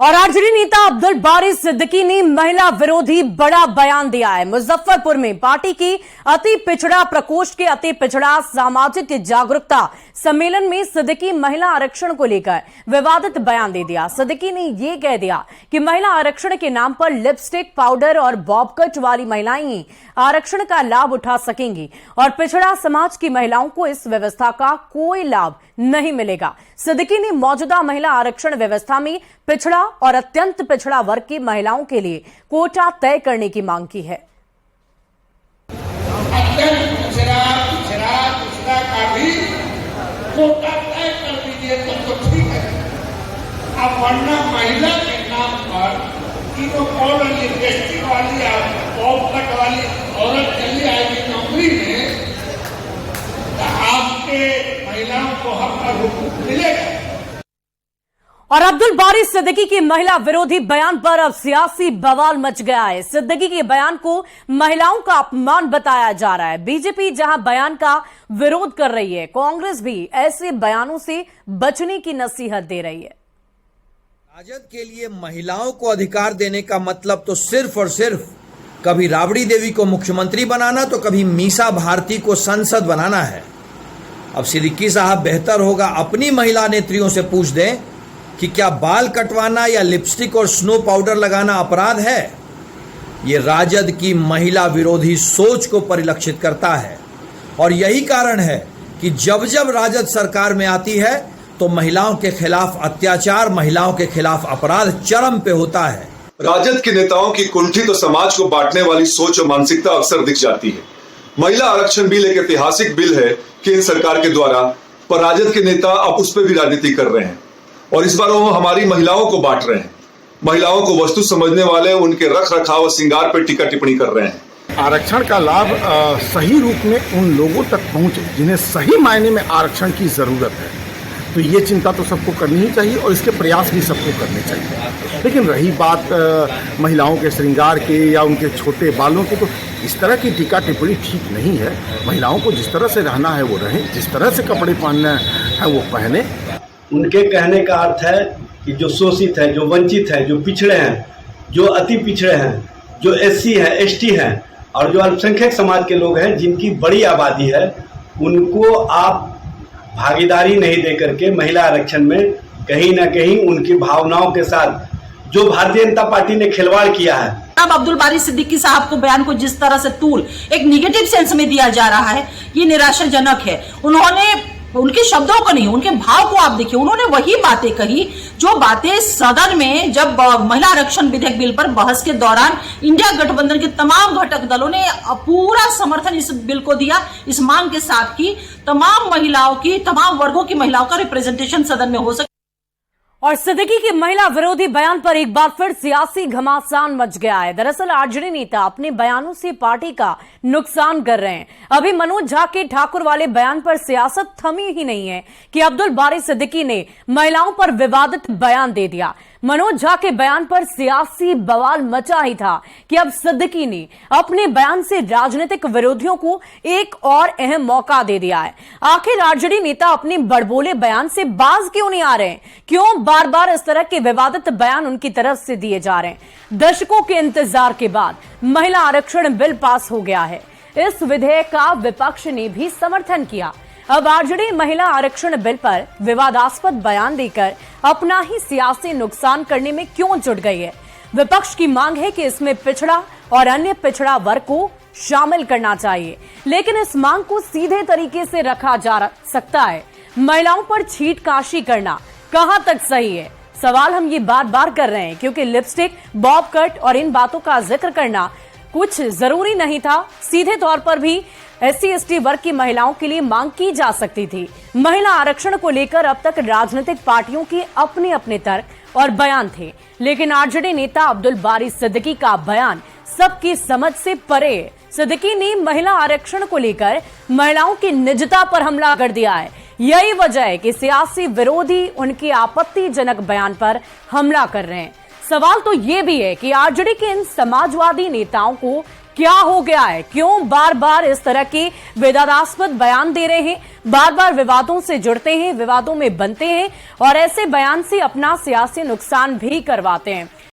और आरजेडी नेता अब्दुल बारी सिद्दीकी ने महिला विरोधी बड़ा बयान दिया है। मुजफ्फरपुर में पार्टी की अति पिछड़ा प्रकोष्ठ के अति पिछड़ा सामाजिक जागरूकता सम्मेलन में सिद्दीकी महिला आरक्षण को लेकर विवादित बयान दे दिया। सिद्दीकी ने यह कह दिया कि महिला आरक्षण के नाम पर लिपस्टिक, पाउडर और बॉब कट वाली महिलाएं ही आरक्षण का लाभ उठा सकेंगी और पिछड़ा समाज की महिलाओं को इस व्यवस्था का कोई लाभ नहीं मिलेगा। सिद्दीकी ने मौजूदा महिला आरक्षण व्यवस्था में पिछड़ा और अत्यंत पिछड़ा वर्ग की महिलाओं के लिए कोटा तय करने की मांग की है। अत्यंत पिछड़ा का भी कोटा तय कर दीजिए तो ठीक है। अब वरना महिला के नाम पर पाउडर लिपस्टिक वाली बॉब कट वाली औरत चली आएगी नौकरी में, तो आपके महिलाओं को हक और हुकूक मिलेगा। और अब्दुल बारी सिद्दीकी के महिला विरोधी बयान पर अब सियासी बवाल मच गया है। सिद्दीकी के बयान को महिलाओं का अपमान बताया जा रहा है। बीजेपी जहां बयान का विरोध कर रही है, कांग्रेस भी ऐसे बयानों से बचने की नसीहत दे रही है। राजद के लिए महिलाओं को अधिकार देने का मतलब तो सिर्फ और सिर्फ कभी राबड़ी देवी को मुख्यमंत्री बनाना तो कभी मीसा भारती को संसद बनाना है। अब सिद्दीकी साहब बेहतर होगा अपनी महिला नेत्रियों से पूछ दें कि क्या बाल कटवाना या लिपस्टिक और स्नो पाउडर लगाना अपराध है। ये राजद की महिला विरोधी सोच को परिलक्षित करता है और यही कारण है कि जब जब राजद सरकार में आती है तो महिलाओं के खिलाफ अत्याचार, महिलाओं के खिलाफ अपराध चरम पे होता है। राजद के नेताओं की कुंठित तो समाज को बांटने वाली सोच और मानसिकता अक्सर दिख जाती है। महिला आरक्षण बिल एक ऐतिहासिक बिल है केंद्र सरकार के द्वारा, पर राजद के नेता अब उस पर भी राजनीति कर रहे हैं और इस बार वो हमारी महिलाओं को बांट रहे हैं। महिलाओं को वस्तु समझने वाले उनके रख रखाव और श्रृंगार पर टीका टिप्पणी कर रहे हैं। आरक्षण का लाभ सही रूप में उन लोगों तक पहुंचे जिन्हें सही मायने में आरक्षण की जरूरत है, तो ये चिंता तो सबको करनी ही चाहिए और इसके प्रयास भी सबको करने चाहिए। लेकिन रही बात महिलाओं के श्रृंगार के या उनके छोटे बालों के, तो इस तरह की टीका टिप्पणी ठीक नहीं है। महिलाओं को जिस तरह से रहना है वो रहें, जिस तरह से कपड़े पहनना है वो पहने। उनके कहने का अर्थ है कि जो शोषित है, जो वंचित है, जो पिछड़े हैं, जो अति पिछड़े हैं, जो एससी हैं, एसटी हैं और जो अल्पसंख्यक समाज के लोग हैं जिनकी बड़ी आबादी है, उनको आप भागीदारी नहीं दे करके महिला आरक्षण में कहीं ना कहीं उनकी भावनाओं के साथ जो भारतीय जनता पार्टी ने खिलवाड़ किया है। अब अब्दुल बारी सिद्दीकी साहब को बयान को जिस तरह से तूल एक निगेटिव सेंस में दिया जा रहा है, ये निराशाजनक है। उन्होंने उनके शब्दों को नहीं, उनके भाव को आप देखिए। उन्होंने वही बातें कही जो बातें सदन में जब महिला आरक्षण विधेयक बिल पर बहस के दौरान इंडिया गठबंधन के तमाम घटक दलों ने पूरा समर्थन इस बिल को दिया, इस मांग के साथ की तमाम महिलाओं की, तमाम वर्गों की महिलाओं का रिप्रेजेंटेशन सदन में हो सके। और सिद्दीकी के महिला विरोधी बयान पर एक बार फिर सियासी घमासान मच गया है। दरअसल आरजेडी नेता अपने बयानों से पार्टी का नुकसान कर रहे हैं। अभी मनोज झा के ठाकुर वाले बयान पर सियासत थमी ही नहीं है कि अब्दुल बारी सिद्दीकी ने महिलाओं पर विवादित बयान दे दिया। मनोज झा के बयान पर सियासी बवाल मचा ही था कि अब सिद्दीकी ने अपने बयान से राजनीतिक विरोधियों को एक और अहम मौका दे दिया है। आखिर आरजेडी नेता अपने बड़बोले बयान से बाज क्यों नहीं आ रहे? क्यों बार बार इस तरह के विवादित बयान उनकी तरफ से दिए जा रहे हैं? दशकों के इंतजार के बाद महिला आरक्षण बिल पास हो गया है। इस विधेयक का विपक्ष ने भी समर्थन किया। अब आरजेडी महिला आरक्षण बिल पर विवादास्पद बयान देकर अपना ही सियासी नुकसान करने में क्यों जुट गई है? विपक्ष की मांग है कि इसमें पिछड़ा और अन्य पिछड़ा वर्ग को शामिल करना चाहिए, लेकिन इस मांग को सीधे तरीके से रखा जा सकता है। महिलाओं पर छींटकाशी करना कहां तक सही है? सवाल हम ये बार बार कर रहे हैं क्योंकि लिपस्टिक, बॉब कट और इन बातों का जिक्र करना कुछ जरूरी नहीं था। सीधे तौर पर भी एससी एसटी वर्ग की महिलाओं के लिए मांग की जा सकती थी। महिला आरक्षण को लेकर अब तक राजनीतिक पार्टियों के अपने अपने तर्क और बयान थे, लेकिन आरजेडी नेता अब्दुल बारी सिद्दीकी का बयान सबकी समझ से परे है। सिद्दीकी ने महिला आरक्षण को लेकर महिलाओं की निजता पर हमला कर दिया है। यही वजह है कि सियासी विरोधी उनके आपत्तिजनक बयान पर हमला कर रहे हैं। सवाल तो यह भी है कि आरजेडी के इन समाजवादी नेताओं को क्या हो गया है, क्यों बार बार इस तरह के विवादास्पद बयान दे रहे हैं, बार बार विवादों से जुड़ते हैं, विवादों में बनते हैं और ऐसे बयान से अपना सियासी नुकसान भी करवाते हैं।